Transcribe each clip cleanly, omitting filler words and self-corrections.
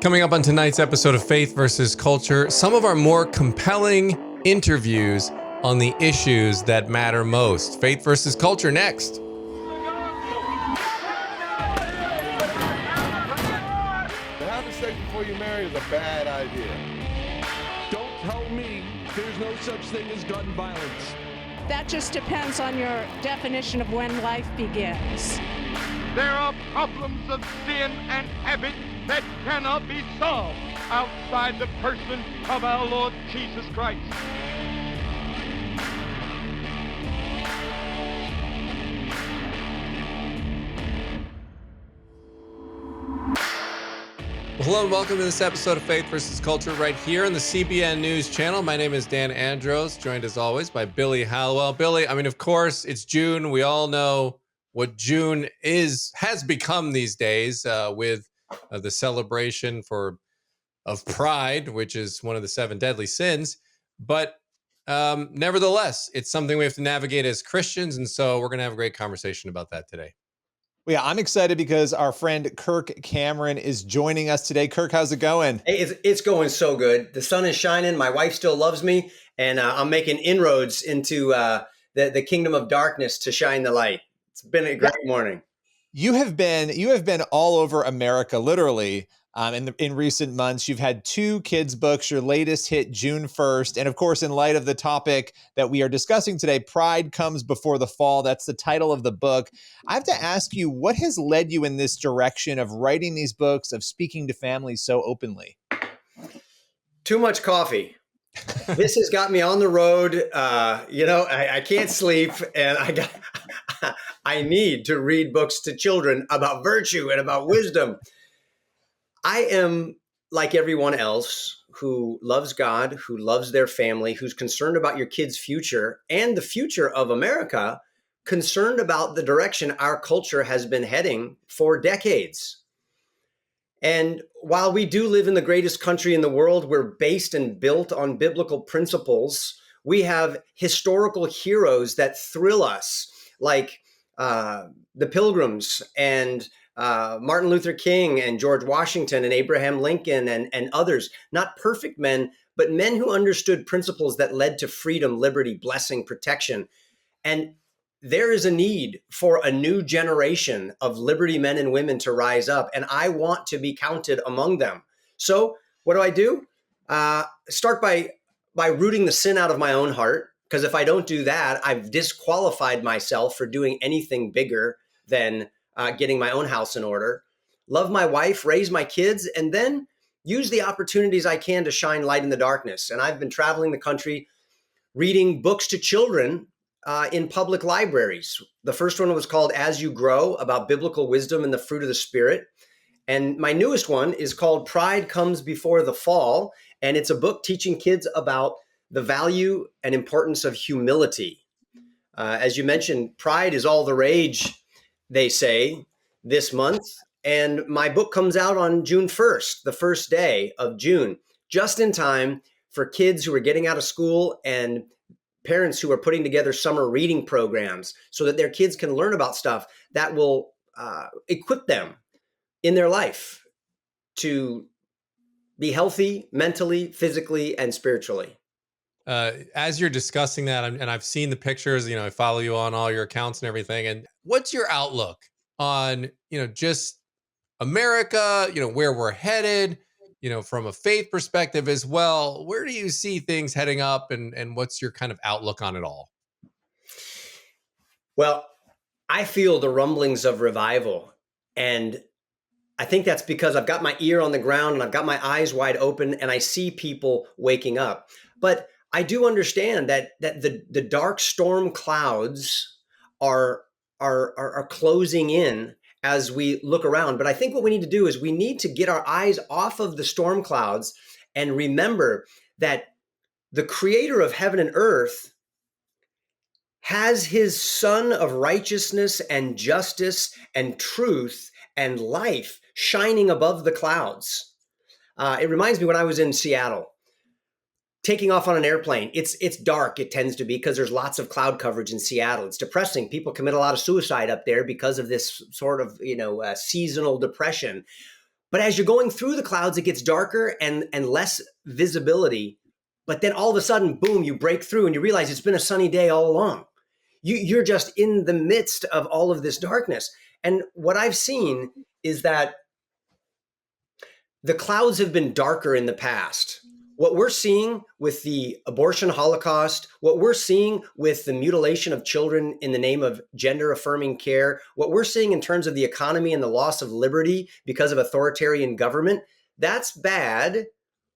Coming up on tonight's episode of Faith versus Culture, some of our more compelling interviews on the issues that matter most. Faith versus Culture next. To have sex before you marry is a bad idea. Don't tell me there's no such thing as gun violence. That just depends on your definition of when life begins. There are problems of sin and habit that cannot be solved outside the person of our Lord Jesus Christ. Hello and welcome to this episode of Faith versus Culture right here on the CBN News Channel. My name is Dan Andros, joined as always by Billy Hallowell. Billy, of course, it's June. We all know what June has become these days with the celebration of Pride, which is one of the 7 deadly sins. But nevertheless, it's something we have to navigate as Christians, and so we're going to have a great conversation about that today. Well, yeah, I'm excited because our friend Kirk Cameron is joining us today. Kirk, how's it going? Hey, it's going so good. The sun is shining. My wife still loves me, and I'm making inroads into the kingdom of darkness to shine the light. It's been a great morning. You have been all over America, literally. In recent months, you've had 2 kids' books. Your latest hit June 1st. And of course, in light of the topic that we are discussing today, Pride Comes Before the Fall. That's the title of the book. I have to ask you, what has led you in this direction of writing these books, of speaking to families so openly? Too much coffee. This has got me on the road. I can't sleep, and I need to read books to children about virtue and about wisdom. I am like everyone else who loves God, who loves their family, who's concerned about your kids' future and the future of America, concerned about the direction our culture has been heading for decades. And while we do live in the greatest country in the world, we're based and built on biblical principles. We have historical heroes that thrill us, like the Pilgrims and Martin Luther King and George Washington and Abraham Lincoln and others. Not perfect men, but men who understood principles that led to freedom, liberty, blessing, protection. And there is a need for a new generation of liberty men and women to rise up, and I want to be counted among them. So what do? Start by rooting the sin out of my own heart, because if I don't do that, I've disqualified myself for doing anything bigger than getting my own house in order. Love my wife, raise my kids, and then use the opportunities I can to shine light in the darkness. And I've been traveling the country reading books to children in public libraries. The first one was called As You Grow, about biblical wisdom and the fruit of the Spirit. And my newest one is called Pride Comes Before the Fall. And it's a book teaching kids about the value and importance of humility. As you mentioned, pride is all the rage, they say, this month. And my book comes out on June 1st, the first day of June, just in time for kids who are getting out of school and parents who are putting together summer reading programs so that their kids can learn about stuff that will equip them in their life to be healthy mentally, physically, and spiritually. As you're discussing that, and I've seen the pictures, I follow you on all your accounts and everything. And what's your outlook on, just America, where we're headed, from a faith perspective as well? Where do you see things heading up, and what's your kind of outlook on it all? Well, I feel the rumblings of revival, and I think that's because I've got my ear on the ground and I've got my eyes wide open and I see people waking up. But I do understand that the dark storm clouds are closing in as we look around. But I think what we need to do is we need to get our eyes off of the storm clouds and remember that the creator of heaven and earth has his sun of righteousness and justice and truth and life shining above the clouds. It reminds me when I was in Seattle, taking off on an airplane. It's dark, it tends to be, because there's lots of cloud coverage in Seattle. It's depressing. People commit a lot of suicide up there because of this sort of, seasonal depression. But as you're going through the clouds, it gets darker and less visibility. But then all of a sudden, boom, you break through and you realize it's been a sunny day all along. You're just in the midst of all of this darkness. And what I've seen is that the clouds have been darker in the past. What we're seeing with the abortion holocaust, what we're seeing with the mutilation of children in the name of gender affirming care, what we're seeing in terms of the economy and the loss of liberty because of authoritarian government, that's bad,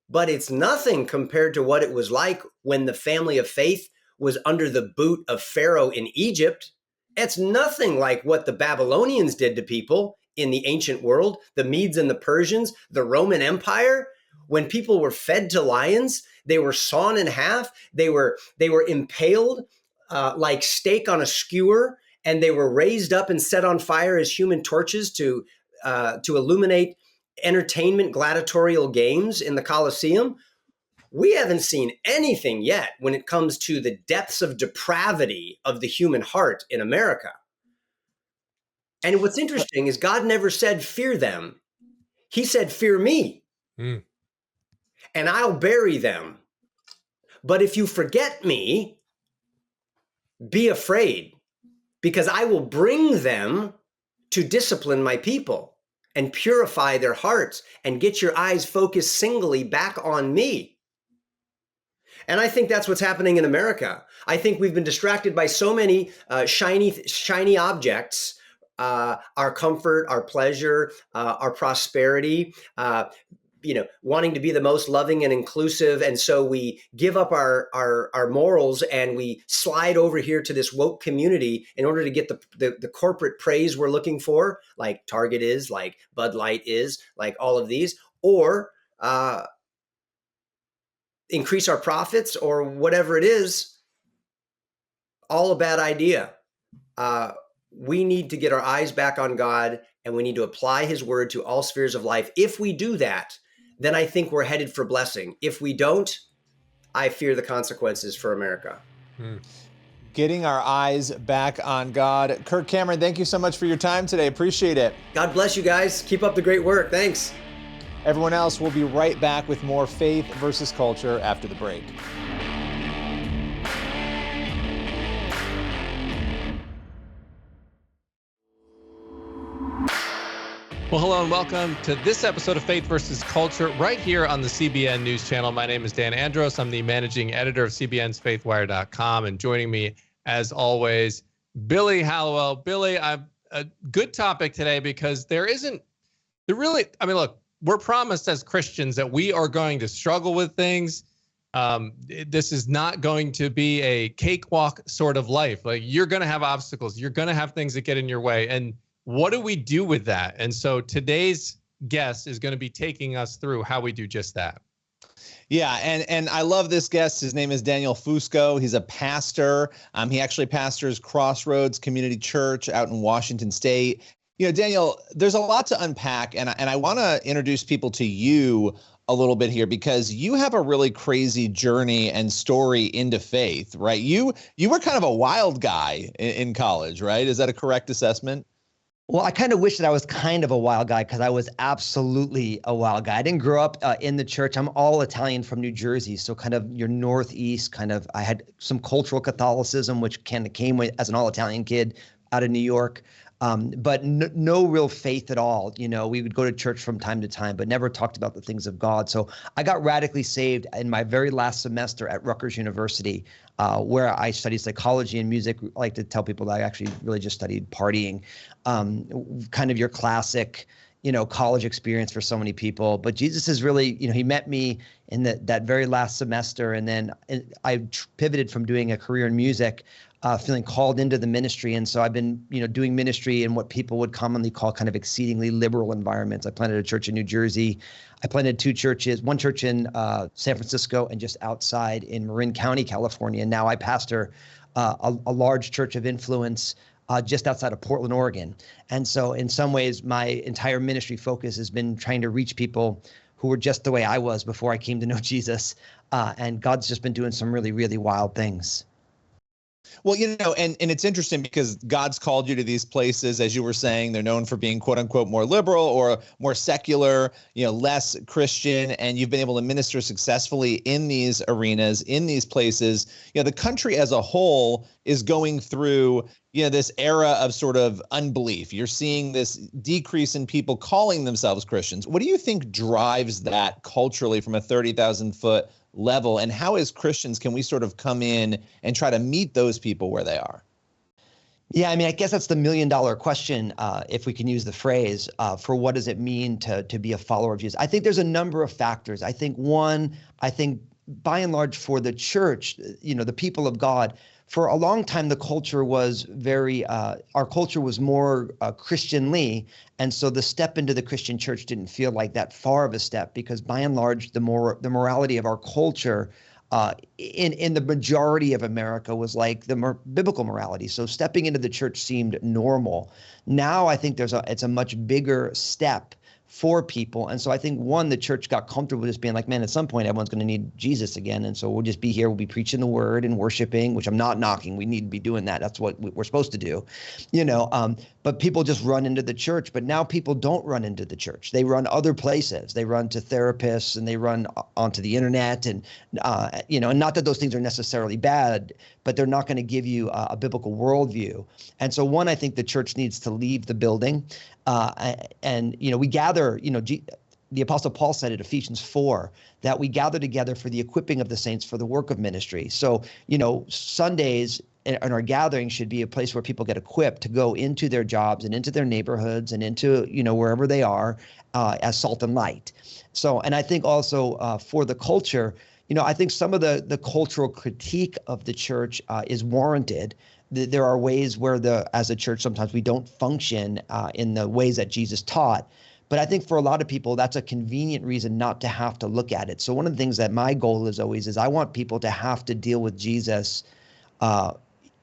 but it's nothing compared to what it was like when the family of faith was under the boot of Pharaoh in Egypt. It's nothing like what the Babylonians did to people in the ancient world, the Medes and the Persians, the Roman Empire. When people were fed to lions, they were sawn in half, they were impaled like steak on a skewer, and they were raised up and set on fire as human torches to illuminate entertainment gladiatorial games in the Colosseum. We haven't seen anything yet when it comes to the depths of depravity of the human heart in America. And what's interesting is God never said, fear them. He said, fear me. Mm. And I'll bury them. But if you forget me, be afraid, because I will bring them to discipline my people and purify their hearts and get your eyes focused singly back on me. And I think that's what's happening in America. I think we've been distracted by so many shiny objects, our comfort, our pleasure, our prosperity, wanting to be the most loving and inclusive. And so we give up our morals and we slide over here to this woke community in order to get the corporate praise we're looking for, like Target is, like Bud Light is, like all of these, or increase our profits or whatever it is. All a bad idea. We need to get our eyes back on God, and we need to apply his word to all spheres of life. If we do that, then I think we're headed for blessing. If we don't, I fear the consequences for America. Getting our eyes back on God. Kirk Cameron, thank you so much for your time today. Appreciate it. God bless you guys. Keep up the great work. Thanks. Everyone else, we'll be right back with more Faith versus Culture after the break. Well, hello and welcome to this episode of Faith versus Culture right here on the CBN News Channel. My name is Dan Andros. I'm the managing editor of CBN's FaithWire.com, and joining me, as always, Billy Hallowell. Billy, I've a good topic today because look, we're promised as Christians that we are going to struggle with things. This is not going to be a cakewalk sort of life. Like, you're going to have obstacles. You're going to have things that get in your way. And what do we do with that? And so today's guest is going to be taking us through how we do just that. Yeah, and I love this guest. His name is Daniel Fusco. He's a pastor. He actually pastors Crossroads Community Church out in Washington State. You know, Daniel, there's a lot to unpack, and I want to introduce people to you a little bit here because you have a really crazy journey and story into faith, right? You were kind of a wild guy in college, right? Is that a correct assessment? Well, I kind of wish that I was kind of a wild guy because I was absolutely a wild guy. I didn't grow up in the church. I'm all Italian from New Jersey. So kind of your Northeast, I had some cultural Catholicism, which kind of came as an all Italian kid out of New York. But no real faith at all. You know, we would go to church from time to time, but never talked about the things of God. So I got radically saved in my very last semester at Rutgers University, where I studied psychology and music. I like to tell people that I actually really just studied partying, kind of your classic, college experience for so many people. But Jesus is really, he met me in that very last semester. And then I pivoted from doing a career in music, feeling called into the ministry. And so I've been, doing ministry in what people would commonly call kind of exceedingly liberal environments. I planted a church in New Jersey. I planted two churches, one church in San Francisco and just outside in Marin County, California. And now I pastor a large church of influence just outside of Portland, Oregon. And so in some ways, my entire ministry focus has been trying to reach people who were just the way I was before I came to know Jesus. And God's just been doing some really, really wild things. Well, and it's interesting because God's called you to these places, as you were saying. They're known for being quote unquote more liberal or more secular, less Christian, and you've been able to minister successfully in these arenas, in these places. The country as a whole is going through this era of sort of unbelief. You're seeing this decrease in people calling themselves Christians. What do you think drives that culturally from a 30,000 foot level, and how as Christians can we sort of come in and try to meet those people where they are? Yeah, I mean, I guess that's the $1 million question, if we can use the phrase, for what does it mean to be a follower of Jesus? I think there's a number of factors. I think by and large for the church, the people of God, for a long time, the culture was our culture was more Christianly. And so the step into the Christian church didn't feel like that far of a step, because by and large, the morality of our culture in the majority of America was like the biblical morality. So stepping into the church seemed normal. Now I think it's a much bigger step for people. And so I think, one, the church got comfortable with just being like, man, at some point everyone's going to need Jesus again. And so we'll just be here. We'll be preaching the word and worshiping, which I'm not knocking. We need to be doing that. That's what we're supposed to do, but people just run into the church. But now people don't run into the church. They run other places. They run to therapists and they run onto the internet. And, and not that those things are necessarily bad, but they're not going to give you a biblical worldview. And so, one, I think the church needs to leave the building. We gather, the Apostle Paul said at Ephesians 4 that we gather together for the equipping of the saints for the work of ministry. So, Sundays and our gathering should be a place where people get equipped to go into their jobs and into their neighborhoods and into, wherever they are, as salt and light. So, and I think also for the culture, I think some of the cultural critique of the church is warranted. There are ways where as a church, sometimes we don't function in the ways that Jesus taught. But I think for a lot of people, that's a convenient reason not to have to look at it. So one of the things that my goal is always is I want people to have to deal with Jesus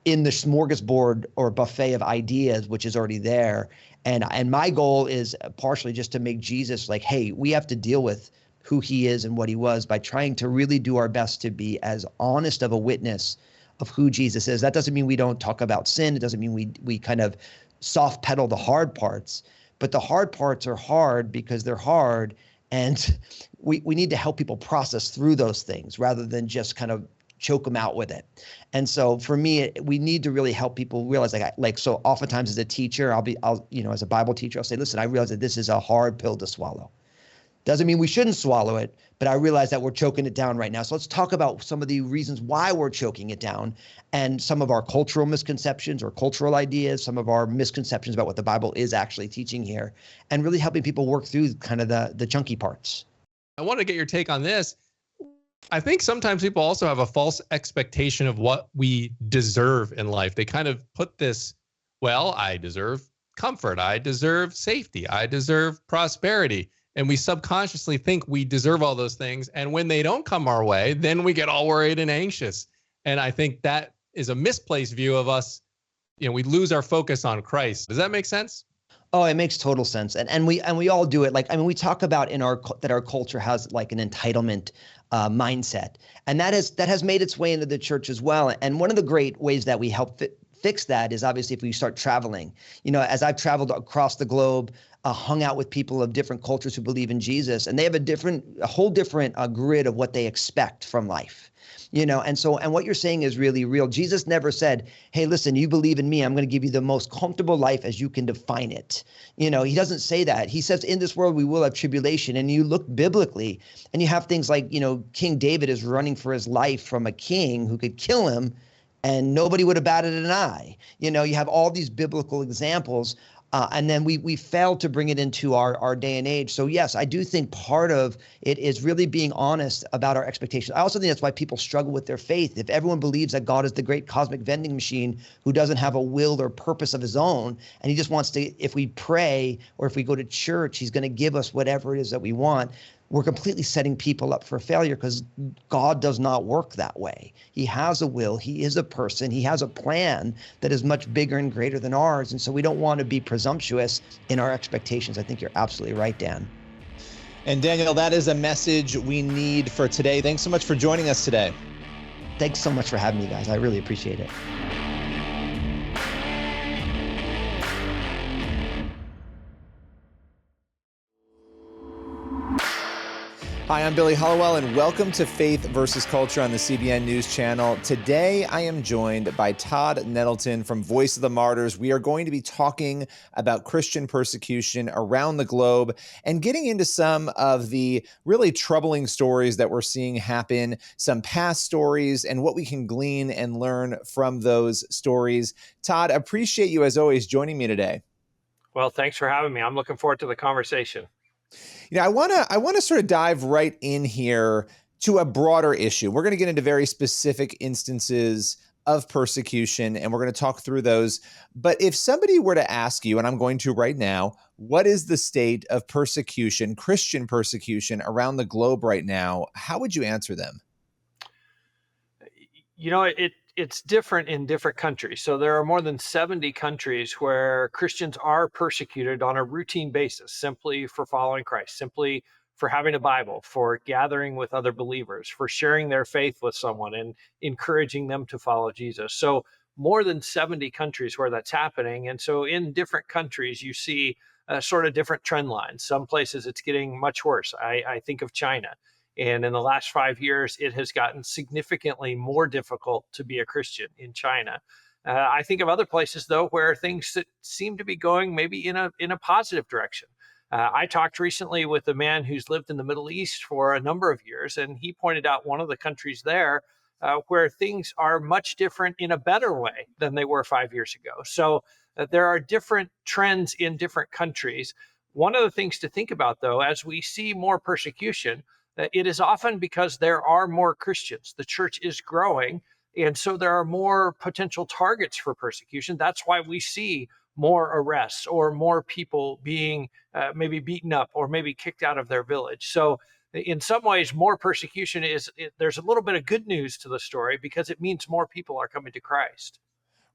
in the smorgasbord or buffet of ideas, which is already there. And my goal is partially just to make Jesus like, hey, we have to deal with who he is and what he was by trying to really do our best to be as honest of a witness of who Jesus is. That doesn't mean we don't talk about sin. It doesn't mean we kind of soft pedal the hard parts, but the hard parts are hard because they're hard. And we need to help people process through those things rather than just kind of choke them out with it. And so for me, we need to really help people realize so oftentimes as a teacher, as a Bible teacher, I'll say, listen, I realize that this is a hard pill to swallow. Doesn't mean we shouldn't swallow it, but I realize that we're choking it down right now. So let's talk about some of the reasons why we're choking it down and some of our cultural misconceptions or cultural ideas, some of our misconceptions about what the Bible is actually teaching here, and really helping people work through kind of the chunky parts. I want to get your take on this. I think sometimes people also have a false expectation of what we deserve in life. They kind of put this, well, I deserve comfort. I deserve safety. I deserve prosperity. And we subconsciously think we deserve all those things. And when they don't come our way, then we get all worried and anxious. And I think that is a misplaced view of us. We lose our focus on Christ. Does that make sense? Oh, it makes total sense. And we all do it. We talk about that our culture has like an entitlement mindset. And that has made its way into the church as well. And one of the great ways that we help fix that is obviously if we start traveling. As I've traveled across the globe, hung out with people of different cultures who believe in Jesus, and they have a whole different grid of what they expect from life. And what you're saying is really real. Jesus never said, hey, listen, you believe in me, I'm going to give you the most comfortable life as you can define it. He doesn't say that. He says, in this world, we will have tribulation. And you look biblically and you have things like, King David is running for his life from a king who could kill him and nobody would have batted an eye. You have all these biblical examples. And then we failed to bring it into our day and age. So yes, I do think part of it is really being honest about our expectations. I also think that's why people struggle with their faith. If everyone believes that God is the great cosmic vending machine who doesn't have a will or purpose of his own, and he just wants to, if we pray or if we go to church, he's going to give us whatever it is that we want, we're completely setting people up for failure because God does not work that way. He has a will. He is a person. He has a plan that is much bigger and greater than ours. And so we don't want to be presumptuous in our expectations. I think you're absolutely right, Dan. And Daniel, that is a message we need for today. Thanks so much for joining us today. Thanks so much for having me, guys. I really appreciate it. Hi, I'm Billy Hollowell, and welcome to Faith versus Culture on the CBN News Channel. Today, I am joined by Todd Nettleton from Voice of the Martyrs. We are going to be talking about Christian persecution around the globe and getting into some of the really troubling stories that we're seeing happen, some past stories, and what we can glean and learn from those stories. Todd, appreciate you, as always, joining me today. Well, thanks for having me. I'm looking forward to the conversation. I want to sort of dive right in here to a broader issue. We're going to get into very specific instances of persecution, and we're going to talk through those. But if somebody were to ask you, and I'm going to right now, what is the state of persecution, Christian persecution around the globe right now, how would you answer them? You know, it's different in different countries. So there are more than 70 countries where Christians are persecuted on a routine basis, simply for following Christ, simply for having a Bible, for gathering with other believers, for sharing their faith with someone and encouraging them to follow Jesus. So more than 70 countries where that's happening. And so in different countries, you see sort of different trend lines. Some places it's getting much worse. I think of China. And in the last 5 years, it has gotten significantly more difficult to be a Christian in China. I think of other places, though, where things seem to be going maybe in a positive direction. I talked recently with a man who's lived in the Middle East for a number of years, and he pointed out one of the countries there where things are much different in a better way than they were 5 years ago. So there are different trends in different countries. One of the things to think about, though, as we see more persecution, it is often because there are more Christians. The church is growing, and so there are more potential targets for persecution. That's why we see more arrests or more people being maybe beaten up or maybe kicked out of their village. So in some ways, more persecution there's a little bit of good news to the story because it means more people are coming to Christ.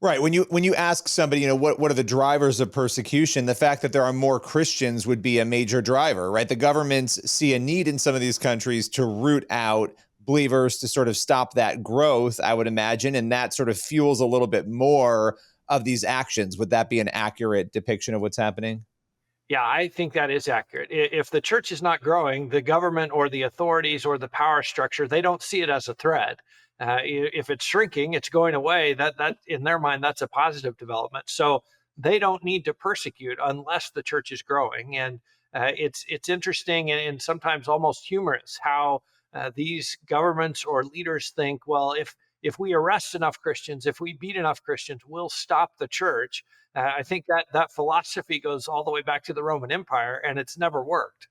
Right. When you ask somebody, what are the drivers of persecution, the fact that there are more Christians would be a major driver, right? The governments see a need in some of these countries to root out believers, to sort of stop that growth, I would imagine, and that sort of fuels a little bit more of these actions. Would that be an accurate depiction of what's happening? Yeah, I think that is accurate. If the church is not growing, the government or the authorities or the power structure, they don't see it as a threat. If it's shrinking, it's going away. That in their mind, that's a positive development. So they don't need to persecute unless the church is growing. And it's interesting and sometimes almost humorous how these governments or leaders think, well, if we arrest enough Christians, if we beat enough Christians, we'll stop the church. I think that philosophy goes all the way back to the Roman Empire, and it's never worked.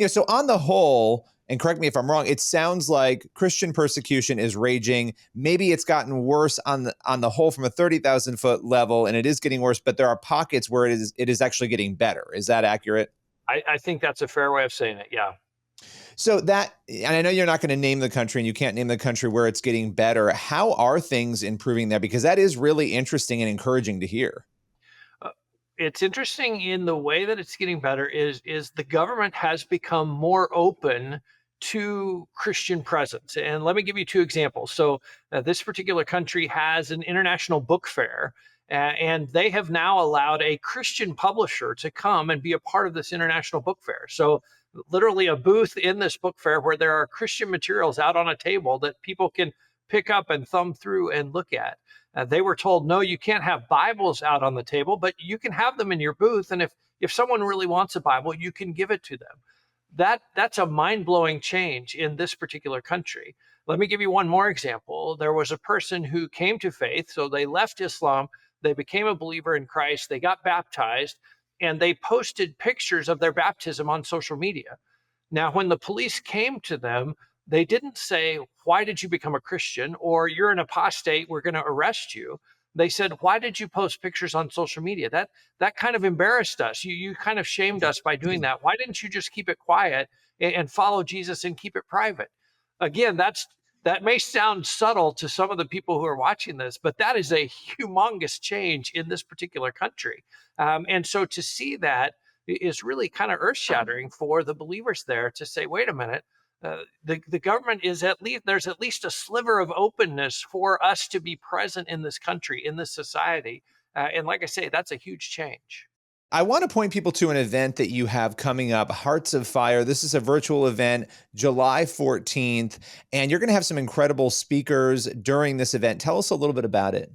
So on the whole, and correct me if I'm wrong, it sounds like Christian persecution is raging. Maybe it's gotten worse on the whole from a 30,000 foot level, and it is getting worse, but there are pockets where it is actually getting better. Is that accurate? I think that's a fair way of saying it, yeah. So that, and I know you're not going to name the country and you can't name the country where it's getting better. How are things improving there? Because that is really interesting and encouraging to hear. It's interesting in the way that it's getting better is the government has become more open to Christian presence. And let me give you two examples. So this particular country has an international book fair, and they have now allowed a Christian publisher to come and be a part of this international book fair. So literally a booth in this book fair where there are Christian materials out on a table that people can pick up and thumb through and look at. They were told, no, you can't have Bibles out on the table, but you can have them in your booth. And if someone really wants a Bible, you can give it to them. That's a mind-blowing change in this particular country. Let me give you one more example. There was a person who came to faith. So they left Islam. They became a believer in Christ. They got baptized, and they posted pictures of their baptism on social media. Now, when the police came to them, they didn't say, why did you become a Christian? Or you're an apostate, we're going to arrest you. They said, why did you post pictures on social media? That kind of embarrassed us. You kind of shamed us by doing that. Why didn't you just keep it quiet and follow Jesus and keep it private? Again, that may sound subtle to some of the people who are watching this, but that is a humongous change in this particular country. And so to see that is really kind of earth-shattering for the believers there to say, wait a minute, the government is there's at least a sliver of openness for us to be present in this country, in this society. And like I say, that's a huge change. I want to point people to an event that you have coming up, Hearts of Fire. This is a virtual event, July 14th, and you're going to have some incredible speakers during this event. Tell us a little bit about it.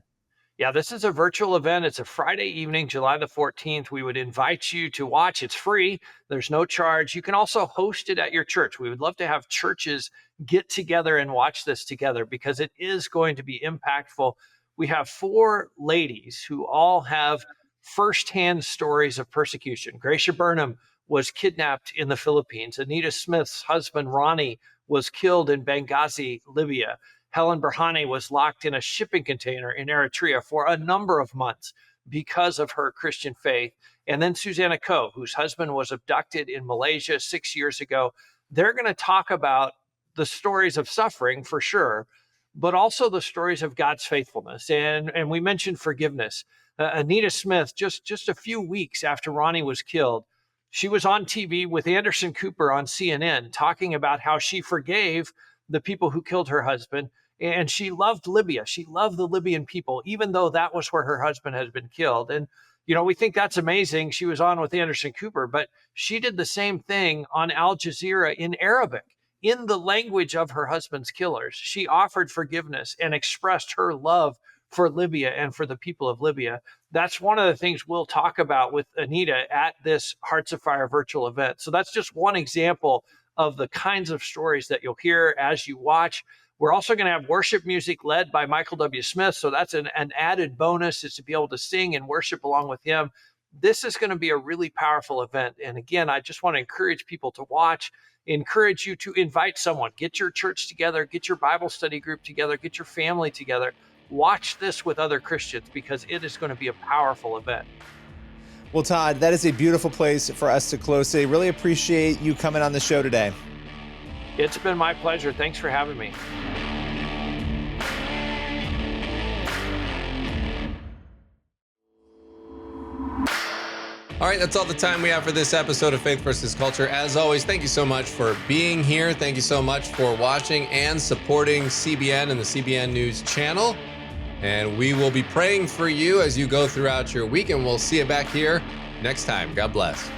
Yeah, this is a virtual event. It's a Friday evening, July the 14th. We would invite you to watch. It's free. There's no charge. You can also host it at your church. We would love to have churches get together and watch this together because it is going to be impactful. We have 4 ladies who all have firsthand stories of persecution. Gracia Burnham was kidnapped in the Philippines. Anita Smith's husband, Ronnie, was killed in Benghazi, Libya. Helen Berhane was locked in a shipping container in Eritrea for a number of months because of her Christian faith. And then Susanna Coe, whose husband was abducted in Malaysia 6 years ago. They're going to talk about the stories of suffering for sure, but also the stories of God's faithfulness. And we mentioned forgiveness. Anita Smith, just a few weeks after Ronnie was killed, she was on TV with Anderson Cooper on CNN talking about how she forgave the people who killed her husband. And she loved Libya. She loved the Libyan people, even though that was where her husband had been killed. And, we think that's amazing. She was on with Anderson Cooper, but she did the same thing on Al Jazeera in Arabic, in the language of her husband's killers. She offered forgiveness and expressed her love for Libya and for the people of Libya. That's one of the things we'll talk about with Anita at this Hearts of Fire virtual event. So that's just one example of the kinds of stories that you'll hear as you watch. We're also going to have worship music led by Michael W. Smith. So that's an added bonus, is to be able to sing and worship along with him. This is going to be a really powerful event. And again, I just want to encourage people to watch, encourage you to invite someone, get your church together, get your Bible study group together, get your family together. Watch this with other Christians because it is going to be a powerful event. Well, Todd, that is a beautiful place for us to close today. Really appreciate you coming on the show today. It's been my pleasure. Thanks for having me. All right, that's all the time we have for this episode of Faith versus Culture. As always, thank you so much for being here. Thank you so much for watching and supporting CBN and the CBN News Channel. And we will be praying for you as you go throughout your week, and we'll see you back here next time. God bless.